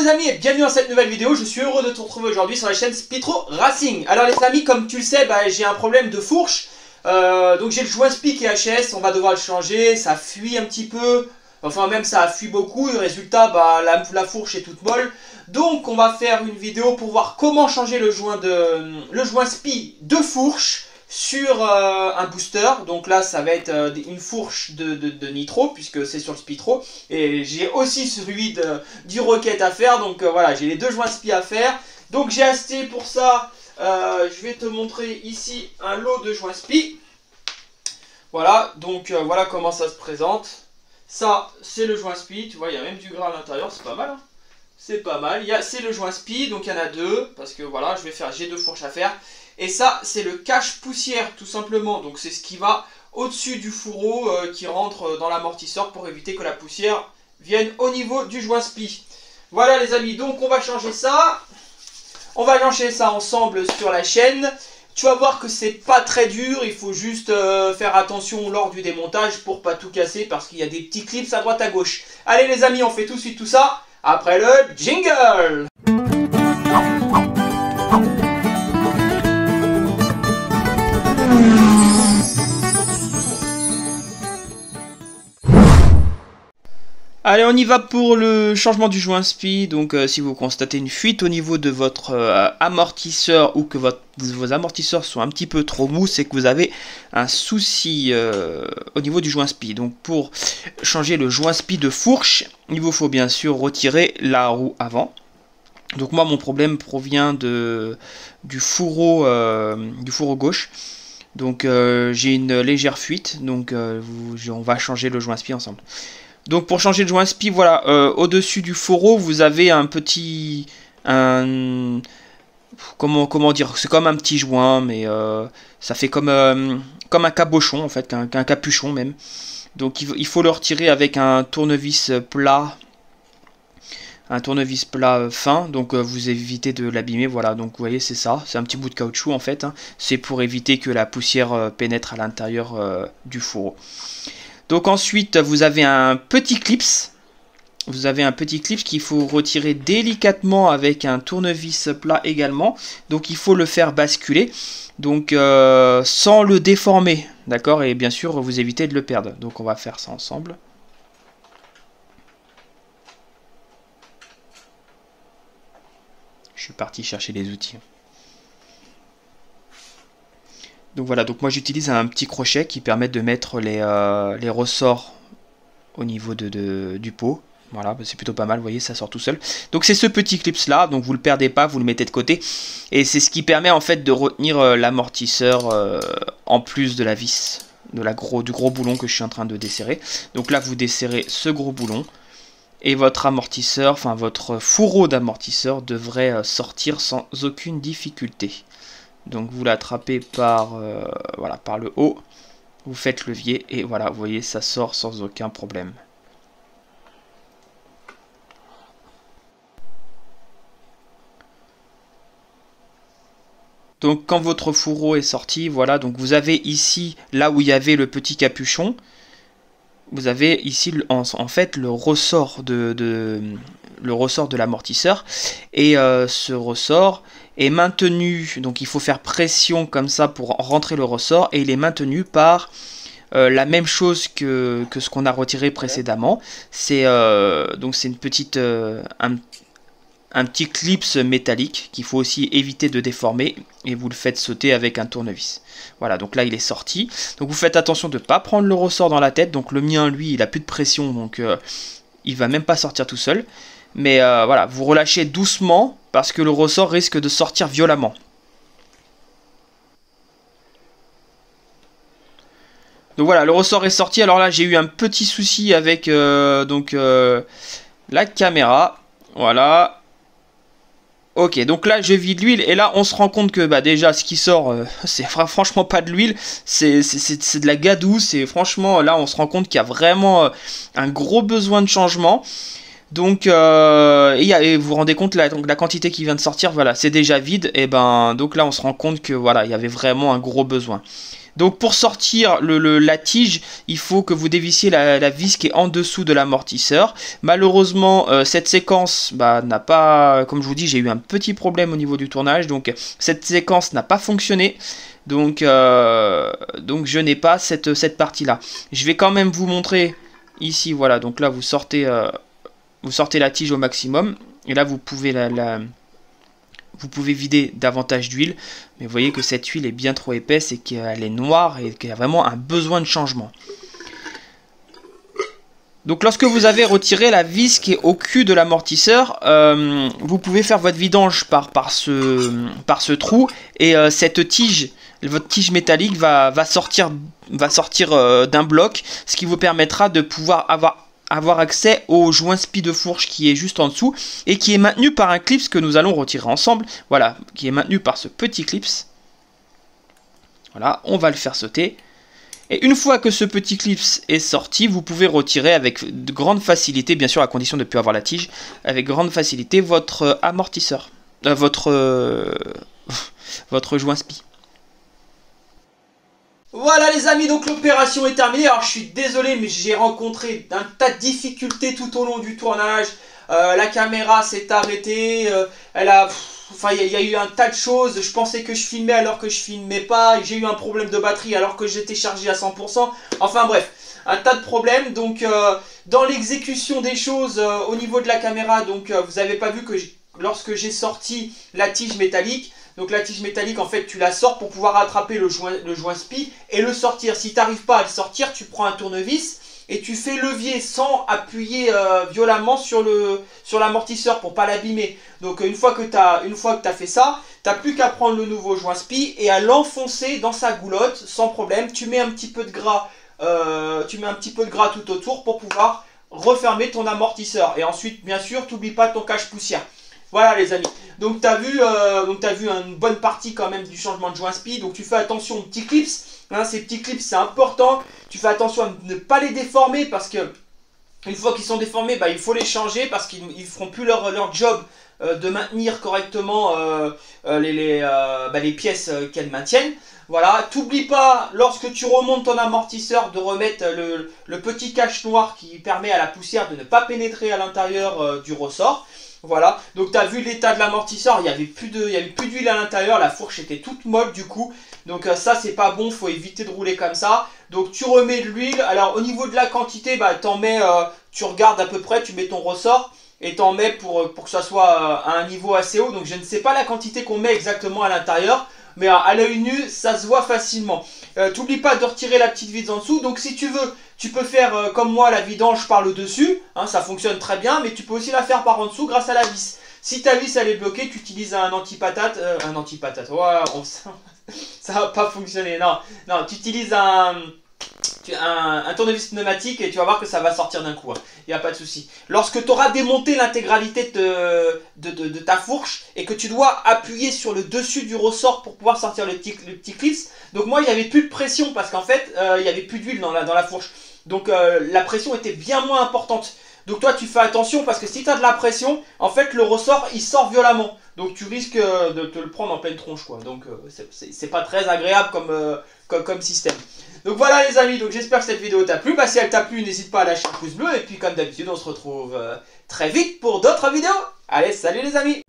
les amis et bienvenue dans cette nouvelle vidéo, je suis heureux de te retrouver aujourd'hui sur la chaîne Spitro Racing. Alors les amis, comme tu le sais, j'ai un problème de fourche, donc j'ai le joint SPI qui est HS, on va devoir le changer, ça fuit un petit peu, enfin même ça fuit beaucoup, et résultat la fourche est toute molle. Donc on va faire une vidéo pour voir comment changer le joint SPI de fourche sur un booster. Donc là ça va être une fourche de nitro puisque c'est sur le Spitro, et j'ai aussi celui du Rocket à faire. Donc voilà, j'ai les deux joints SPI à faire. Donc j'ai acheté pour ça, je vais te montrer ici un lot de joints SPI. Voilà, donc voilà comment ça se présente. Ça c'est le joint SPI, tu vois, il y a même du gras à l'intérieur, c'est pas mal hein. C'est pas mal, c'est le joint SPI, donc il y en a deux, parce que voilà, j'ai deux fourches à faire. Et ça, c'est le cache poussière, tout simplement. Donc c'est ce qui va au-dessus du fourreau qui rentre dans l'amortisseur pour éviter que la poussière vienne au niveau du joint SPI. Voilà les amis, donc on va changer ça. On va changer ça ensemble sur la chaîne. Tu vas voir que c'est pas très dur, il faut juste faire attention lors du démontage pour pas tout casser parce qu'il y a des petits clips à droite à gauche. Allez les amis, on fait tout de suite tout ça après le jingle. Allez, on y va pour le changement du joint SPI. Donc si vous constatez une fuite au niveau de votre amortisseur ou que vos amortisseurs sont un petit peu trop mous, c'est que vous avez un souci au niveau du joint SPI. Donc pour changer le joint SPI de fourche, il vous faut bien sûr retirer la roue avant. Donc moi mon problème provient du fourreau gauche. Donc j'ai une légère fuite, donc on va changer le joint SPI ensemble. Donc pour changer le joint SPI, voilà, au-dessus du fourreau, vous avez un petit... comment dire, c'est comme un petit joint, mais ça fait comme un cabochon, en fait, un capuchon même. Donc il faut le retirer avec un tournevis plat. Un tournevis plat fin, donc vous évitez de l'abîmer, voilà, donc vous voyez c'est ça, c'est un petit bout de caoutchouc en fait, hein. C'est pour éviter que la poussière pénètre à l'intérieur du fourreau. Donc ensuite vous avez un petit clips, qu'il faut retirer délicatement avec un tournevis plat également, donc il faut le faire basculer, donc sans le déformer, d'accord, et bien sûr vous évitez de le perdre, donc on va faire ça ensemble. Je suis parti chercher les outils. Donc voilà, donc moi j'utilise un petit crochet qui permet de mettre les ressorts au niveau du pot. Voilà, c'est plutôt pas mal, vous voyez, ça sort tout seul. Donc c'est ce petit clips là, donc vous le perdez pas, vous le mettez de côté. Et c'est ce qui permet en fait de retenir l'amortisseur en plus de la vis, du gros boulon que je suis en train de desserrer. Donc là vous desserrez ce gros boulon. Et votre amortisseur, enfin votre fourreau d'amortisseur devrait sortir sans aucune difficulté. Donc vous l'attrapez par le haut, vous faites levier et voilà, vous voyez, ça sort sans aucun problème. Donc quand votre fourreau est sorti, voilà, donc vous avez ici, là où il y avait le petit capuchon, vous avez ici en fait le ressort de l'amortisseur, et ce ressort est maintenu, donc il faut faire pression comme ça pour rentrer le ressort, et il est maintenu par la même chose que ce qu'on a retiré précédemment. C'est donc c'est une petite un petit clips métallique qu'il faut aussi éviter de déformer, et vous le faites sauter avec un tournevis. Voilà, donc là il est sorti. Donc vous faites attention de ne pas prendre le ressort dans la tête. Donc le mien, lui, il a plus de pression, donc il va même pas sortir tout seul. Mais voilà, vous relâchez doucement parce que le ressort risque de sortir violemment. Donc voilà, le ressort est sorti. Alors là, j'ai eu un petit souci avec la caméra. Voilà. Ok, donc là je vide l'huile et là on se rend compte que déjà ce qui sort c'est franchement pas de l'huile, c'est de la gadouce, et franchement là on se rend compte qu'il y a vraiment un gros besoin de changement. Donc et vous vous rendez compte là, donc la quantité qui vient de sortir, voilà, c'est déjà vide, et donc là on se rend compte que voilà, il y avait vraiment un gros besoin. Donc pour sortir la tige, il faut que vous dévissiez la vis qui est en dessous de l'amortisseur. Malheureusement, cette séquence n'a pas, comme je vous dis, j'ai eu un petit problème au niveau du tournage, donc cette séquence n'a pas fonctionné. Donc je n'ai pas cette partie-là. Je vais quand même vous montrer ici, voilà, donc là vous sortez la tige au maximum, et là vous pouvez vous pouvez vider davantage d'huile, mais vous voyez que cette huile est bien trop épaisse et qu'elle est noire et qu'il y a vraiment un besoin de changement. Donc lorsque vous avez retiré la vis qui est au cul de l'amortisseur, vous pouvez faire votre vidange par ce trou, et cette tige, votre tige métallique va sortir d'un bloc, ce qui vous permettra de pouvoir avoir accès au joint spi de fourche qui est juste en dessous et qui est maintenu par un clips que nous allons retirer ensemble. Voilà, qui est maintenu par ce petit clips. Voilà, on va le faire sauter. Et une fois que ce petit clips est sorti, vous pouvez retirer avec de grande facilité, bien sûr à condition de ne plus avoir la tige, avec grande facilité votre amortisseur, votre joint spi. Voilà les amis, donc l'opération est terminée. Alors je suis désolé, mais j'ai rencontré un tas de difficultés tout au long du tournage. La caméra s'est arrêtée, il y a eu un tas de choses. Je pensais que je filmais alors que je filmais pas. J'ai eu un problème de batterie alors que j'étais chargé à 100%. Enfin bref, un tas de problèmes. Donc dans l'exécution des choses au niveau de la caméra, donc vous avez pas vu que lorsque j'ai sorti la tige métallique. Donc la tige métallique, en fait, tu la sors pour pouvoir attraper le joint spi et le sortir. Si tu n'arrives pas à le sortir, tu prends un tournevis et tu fais levier sans appuyer violemment sur l'amortisseur pour pas l'abîmer. Donc une fois que tu as fait ça, tu n'as plus qu'à prendre le nouveau joint spi et à l'enfoncer dans sa goulotte sans problème. Tu mets un petit peu de gras, tout autour pour pouvoir refermer ton amortisseur. Et ensuite, bien sûr, t'oublie pas ton cache-poussière. Voilà les amis, donc tu as vu une bonne partie quand même du changement de joint spi, donc tu fais attention aux petits clips, hein, ces petits clips c'est important, tu fais attention à ne pas les déformer parce que une fois qu'ils sont déformés, il faut les changer parce qu'ils ne feront plus leur job de maintenir correctement les pièces qu'elles maintiennent. Voilà, t'oublie pas lorsque tu remontes ton amortisseur de remettre le petit cache noir qui permet à la poussière de ne pas pénétrer à l'intérieur du ressort. Voilà, donc tu as vu l'état de l'amortisseur, il n'y avait plus d'huile à l'intérieur, la fourche était toute molle du coup. Donc ça c'est pas bon, faut éviter de rouler comme ça. Donc tu remets de l'huile, alors au niveau de la quantité, t'en mets, tu regardes à peu près, tu mets ton ressort et t'en mets pour que ça soit à un niveau assez haut. Donc je ne sais pas la quantité qu'on met exactement à l'intérieur, mais à l'œil nu ça se voit facilement. T'oublie pas de retirer la petite vis en dessous, donc si tu veux, tu peux faire comme moi la vidange par le dessus, hein, ça fonctionne très bien, mais tu peux aussi la faire par en dessous grâce à la vis. Si ta vis elle est bloquée, tu utilises un anti-patate, ouais, ça va pas fonctionner, non, tu utilises un tournevis pneumatique et tu vas voir que ça va sortir d'un coup, il n'y a pas de souci. Lorsque tu auras démonté l'intégralité de ta fourche et que tu dois appuyer sur le dessus du ressort pour pouvoir sortir le petit clips, donc moi il n'y avait plus de pression parce qu'en fait il n'y avait plus d'huile dans la fourche, donc la pression était bien moins importante. Donc toi tu fais attention parce que si tu as de la pression, en fait le ressort il sort violemment. Donc tu risques de te le prendre en pleine tronche quoi. Donc c'est pas très agréable comme système. Donc voilà les amis, donc j'espère que cette vidéo t'a plu. Si elle t'a plu, n'hésite pas à lâcher un pouce bleu. Et puis comme d'habitude, on se retrouve très vite pour d'autres vidéos. Allez, salut les amis!